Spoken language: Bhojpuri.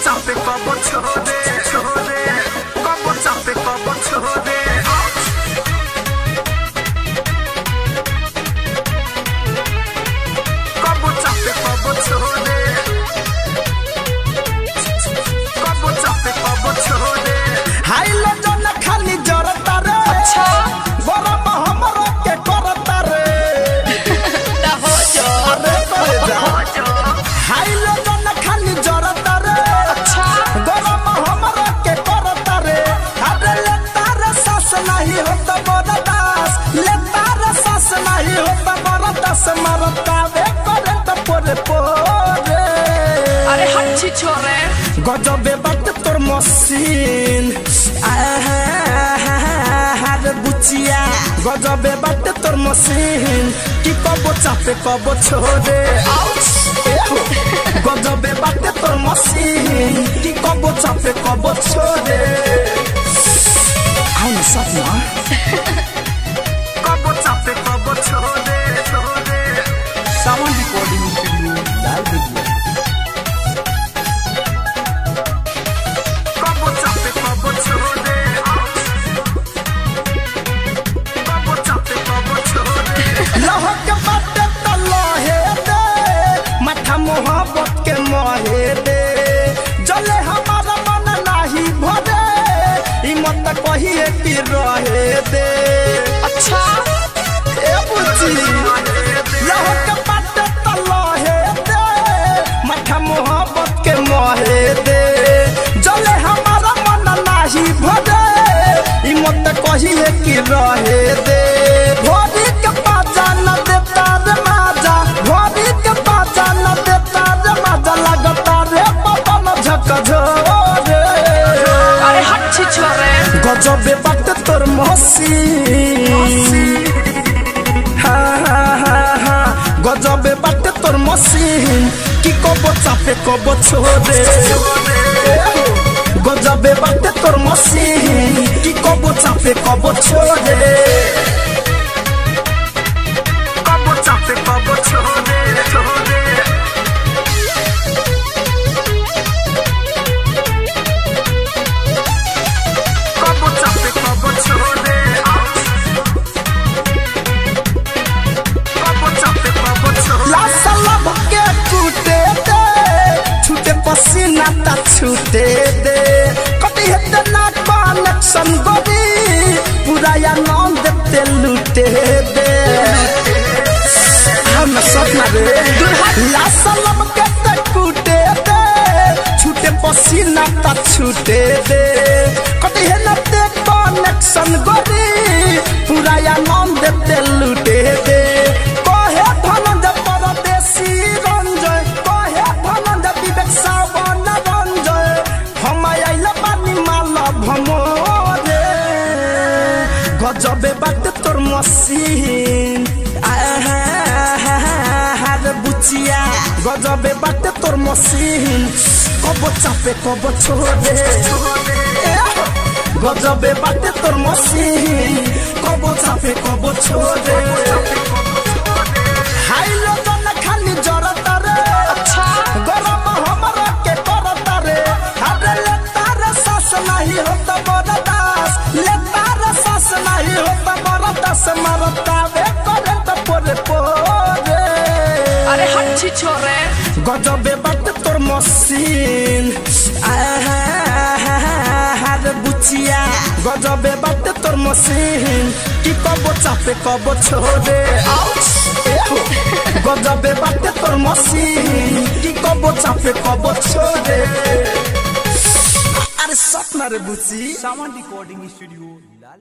चापे कबो छोड़े छोड़े कबो चापे कबो छोड़े कबो चापे कबो छोड़े कबो चापे कबो छोड़े हाय लो जन खाली जरता रे अच्छा गरम हमरो के करता रे ता हो जो अरे करे जा हाय लो जन खाली जरता रे अच्छा गरम हमरो के करता रे अरे ले तार सास नहीं होता बरदास ले तार सास नहीं होता बरदास मरता वे करे त पोरे पोरे अरे हच्ची छोरे गजबे बात तोर मशीन रे बुचिया गजबे बात तोर मशीन कि कबो चापे कबो छोड़े गजबे बात तोर मशीन कि कबो चापे कबो छोड़े आओ ना साथ में कबो चापे कबो छोड़े छोड़े sound recording studio live video कबो चापे कबो छोड़े कबो चापे कबो छोड़े लहक बाटे त लहे दे माथा मोहब्बत के मोहे दे जले हमारा मन नाही भरे ई मत कहिए कि रहे दे अच्छा ए बुची लहक बाटे त लहे दे माथा मोहब्बत के मोहे दे जले हमारा मन नाही भरे ई मत कहिए कि रहे दे भोरी के बाजा न देता रे माजा भोरी के बाजा न देता रे माजा लगता रे पवन झकझोरे अरे हच्ची छोरे गजबे बात तोर मशीन हाँ गजबे बात तोर मशीन कि कबो चापे कबो छोड़े गजबे बात तोर मशीन कि कबो चापे कबो छोड़े कबो चापे कबो छोड़े छोड़े कबो चापे कबो छोड़े कबो चापे कबो छोड़े लासा लब के टूटे दे छूटे पसीना ता छूटे दे कटी हेते ना कनेक्शन गोरी पूरा या नाम देते लूटे दे हम सपना रे लासा लब के टूटे दे छूटे पसीना ता छूटे दे कटी हेते कनेक्शन गोरी पूरा या नाम देते लूटे दे कहे धनंद परदेसी रंजय कहे धनंद विवेक सावन रंजय हम आइल पानी माला भमोरे गजबे बात तोर मशीन रे बुचिया गजबे बात तोर मशीन कबो चापे कबो छोड़े गजबे बात तोर मशीन कबो चापे कबो छोड़े हाय लो जन खाली जरता रे अच्छा गरम हमरा के करता रे अरे ले तार सास नहीं होता बरदास ले तार सास नहीं होता बरदास मरता वे करे त पोरे पोरे अरे हच्ची छोरे गजबे बात तोर मशीन रे बुचिया गजबे बात तोर मशीन कि कबो चापे कबो छोड़े गजबे बात तोर मशीन कि कबो चापे कबो छोड़े अरे सपना रे बुची साउंड रिकॉर्डिंग स्टूडियो लाल